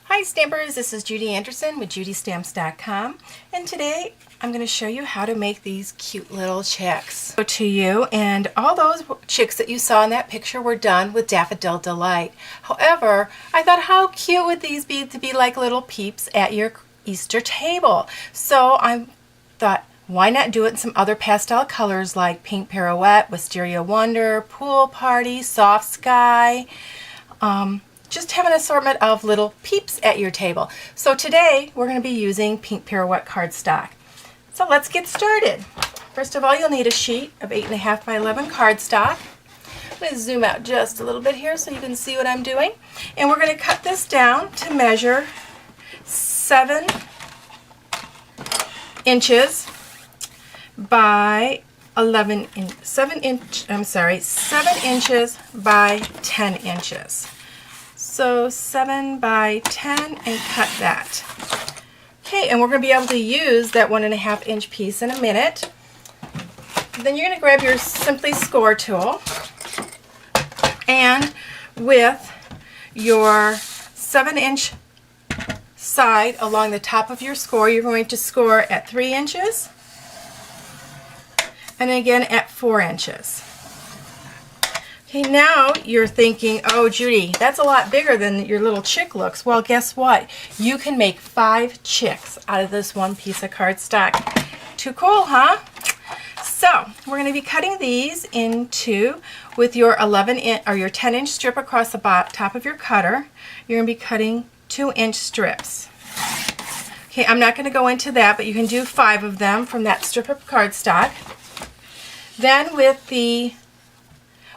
Hi Stampers, this is Judi Anderson with JudiStamps.com, and today I'm going to show you how to make these cute little chicks. So to you, and all those chicks that you saw in that picture were done with Daffodil Delight. However, I thought how cute would these be to be like little peeps at your Easter table. So I thought, why not do it in some other pastel colors like Pink Pirouette, Wisteria Wonder, Pool Party, Soft Sky. Just have an assortment of little peeps at your table. So today we're going to be using Pink Pirouette cardstock. So let's get started. First of all, you'll need a sheet of 8.5 by 11 cardstock. I'm going to zoom out just a little bit here so you can see what I'm doing. And we're going to cut this down to measure 7 inches by 7 inches by 10 inches. So 7 by 10 and cut that. Okay, and we're going to be able to use that 1.5 inch piece in a minute. Then you're going to grab your Simply Score tool, and with your 7-inch side along the top of your score, you're going to score at 3 inches and again at 4 inches. Okay, now you're thinking, oh Judy, that's a lot bigger than your little chick looks. Well, guess what? You can make 5 chicks out of this one piece of cardstock. Too cool, huh? So we're going to be cutting these into, with your 10-inch strip across the top of your cutter, you're going to be cutting 2-inch strips. Okay, I'm not going to go into that, but you can do 5 of them from that strip of cardstock. Then with the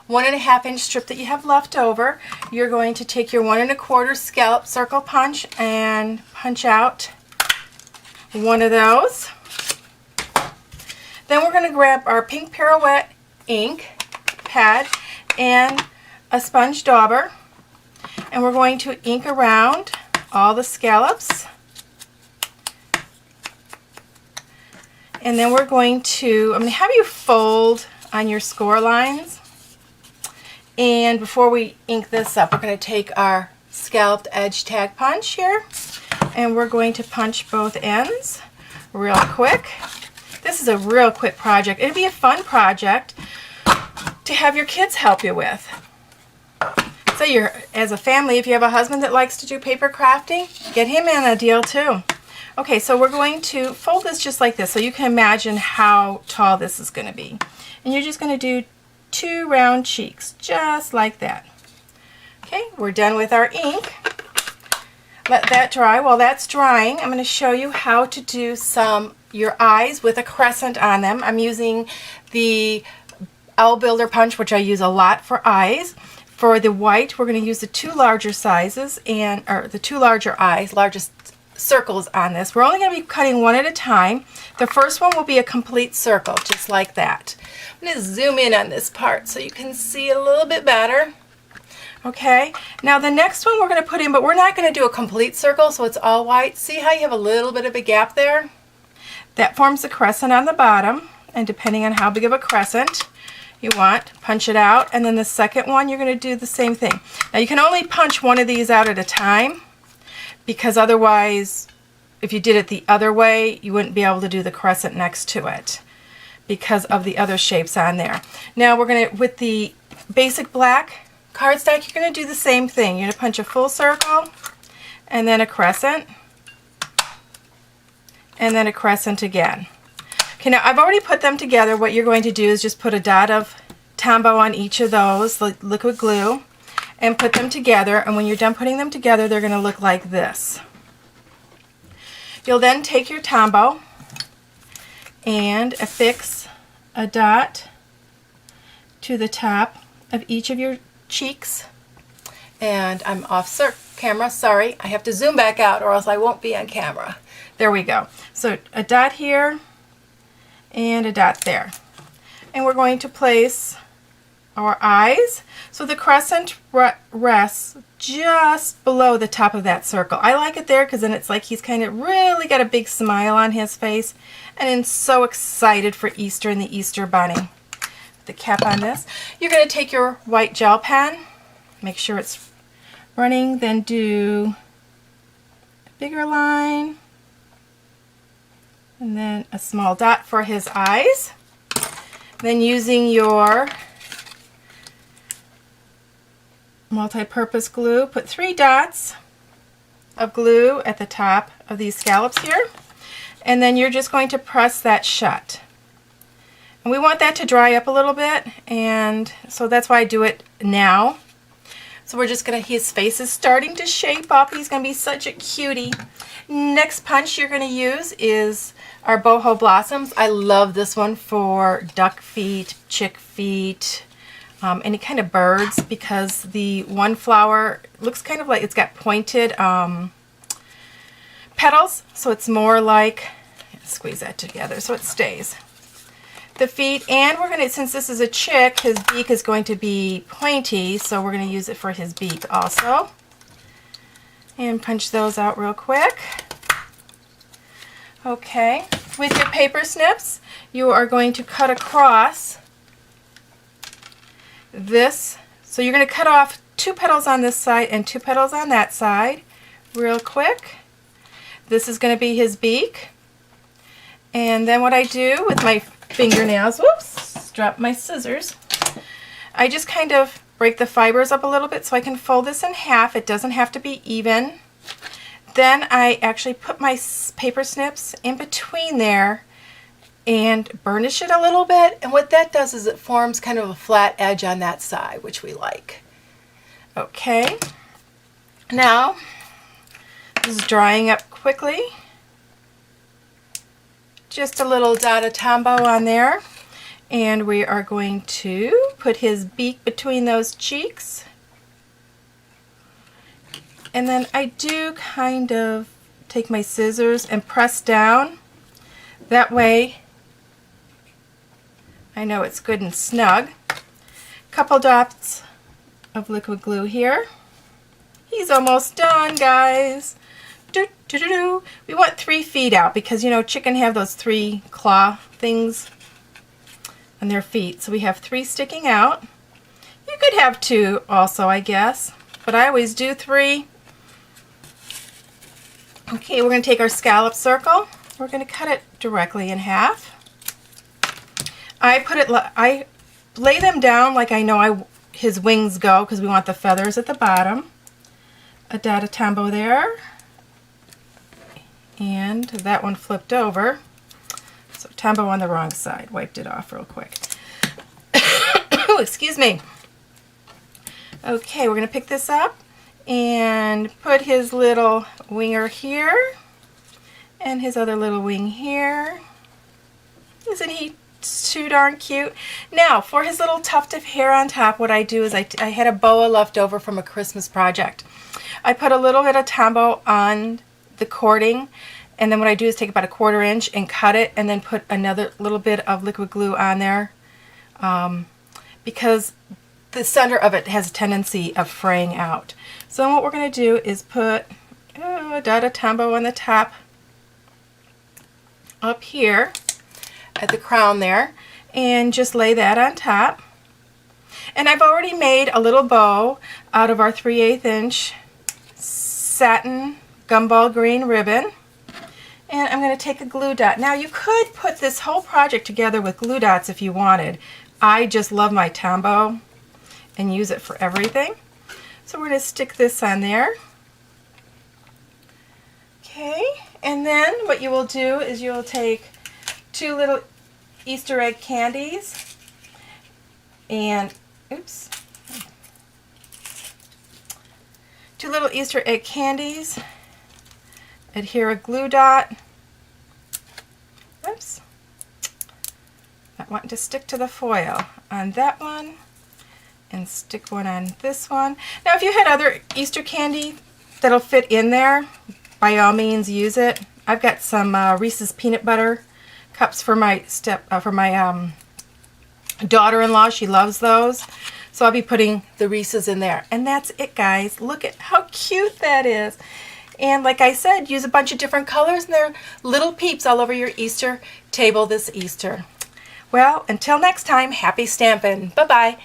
1.5 inch strip that you have left over, you're going to take your 1 1/4 scallop circle punch and punch out one of those. Then we're going to grab our Pink Pirouette ink pad and a sponge dauber, and we're going to ink around all the scallops. And then we're going to, I'm going to have you fold on your score lines. And before we ink this up, we're going to take our scalloped edge tag punch here, and we're going to punch both ends real quick. This is a real quick project. It'd be a fun project to have your kids help you with. So you're, as a family, if you have a husband that likes to do paper crafting, get him in a deal too. Okay, so we're going to fold this just like this so you can imagine how tall this is going to be. And you're just going to do 2 round cheeks, just like that. Okay, we're done with our ink. Let that dry. While that's drying, I'm going to show you how to do your eyes with a crescent on them. I'm using the Owl Builder punch, which I use a lot for eyes. For the white, we're going to use the 2 larger sizes, or the 2 larger eyes, largest circles on this. We're only going to be cutting one at a time. The first one will be a complete circle, just like that. I'm going to zoom in on this part so you can see it a little bit better. Okay, now the next one we're going to put in, but we're not going to do a complete circle, so it's all white. See how you have a little bit of a gap there? That forms the crescent on the bottom, and depending on how big of a crescent you want, punch it out, and then the second one you're going to do the same thing. Now you can only punch one of these out at a time, because otherwise, if you did it the other way, you wouldn't be able to do the crescent next to it because of the other shapes on there. Now we're going to, with the basic black cardstock, you're going to do the same thing. You're going to punch a full circle, and then a crescent, and then a crescent again. Okay, now I've already put them together. What you're going to do is just put a dot of Tombow on each of those, like liquid glue, and put them together, and when you're done putting them together, they're going to look like this. You'll then take your Tombow and affix a dot to the top of each of your cheeks. And I'm off camera, sorry. I have to zoom back out or else I won't be on camera. There we go. So a dot here and a dot there. And we're going to place our eyes. So the crescent rests just below the top of that circle. I like it there because then it's like he's kind of really got a big smile on his face and is so excited for Easter and the Easter Bunny. The cap on this. You're going to take your white gel pen, make sure it's running, then do bigger line. And then a small dot for his eyes. Then using your multi-purpose glue, put 3 dots of glue at the top of these scallops here. And then you're just going to press that shut. And we want that to dry up a little bit, and so that's why I do it now. So we're just gonna, his face is starting to shape up. He's gonna be such a cutie. Next punch you're gonna use is our boho blossoms. I love this one for duck feet, chick feet, any kind of birds, because the one flower looks kind of like it's got pointed petals, so it's more like, squeeze that together so it stays. The feet, and we're going to, since this is a chick, his beak is going to be pointy, so we're going to use it for his beak also. And punch those out real quick. Okay, with your paper snips, you are going to cut across this. So you're going to cut off 2 petals on this side and 2 petals on that side real quick. This is going to be his beak. And then what I do with my fingernails, whoops, dropped my scissors. I just kind of break the fibers up a little bit so I can fold this in half. It doesn't have to be even. Then I actually put my paper snips in between there and burnish it a little bit. And what that does is it forms kind of a flat edge on that side, which we like. Okay. Now, this is drying up quickly. Just a little dot of Tombow on there, and we are going to put his beak between those cheeks. And then I do kind of take my scissors and press down. That way I know it's good and snug. Couple dots of liquid glue here. He's almost done, guys. We want 3 feet out because, you know, chicken have those 3 claw things on their feet. So we have 3 sticking out. You could have 2 also, I guess, but I always do 3. Okay, we're going to take our scallop circle. We're going to cut it directly in half. I lay them down like I know his wings go because we want the feathers at the bottom. A dot of Tombow there. And that one flipped over. So Tombow on the wrong side. Wiped it off real quick. Excuse me. Okay, we're going to pick this up and put his little winger here and his other little wing here. Isn't he too darn cute? Now, for his little tuft of hair on top, what I do is I had a boa left over from a Christmas project. I put a little bit of Tombow on the cording, and then what I do is take about a 1/4 inch and cut it, and then put another little bit of liquid glue on there because the center of it has a tendency of fraying out. So what we're going to do is put a dot of Tombow on the top up here at the crown there, and just lay that on top. And I've already made a little bow out of our 3/8 inch satin gumball green ribbon, and I'm going to take a glue dot. Now you could put this whole project together with glue dots if you wanted. I just love my Tombow and use it for everything. So we're going to stick this on there. Okay, and then what you will do is you will take 2 little Easter egg candies and, oops, 2 little Easter egg candies, adhere a glue dot, oops, not wanting to stick to the foil on that one, and stick one on this one. Now if you had other Easter candy that'll fit in there, by all means use it. I've got some Reese's peanut butter cups for my daughter-in-law. She loves those. So I'll be putting the Reese's in there. And that's it, guys. Look at how cute that is. And like I said, use a bunch of different colors, and they're little peeps all over your Easter table this Easter. Well, until next time, happy stampin'. Bye-bye.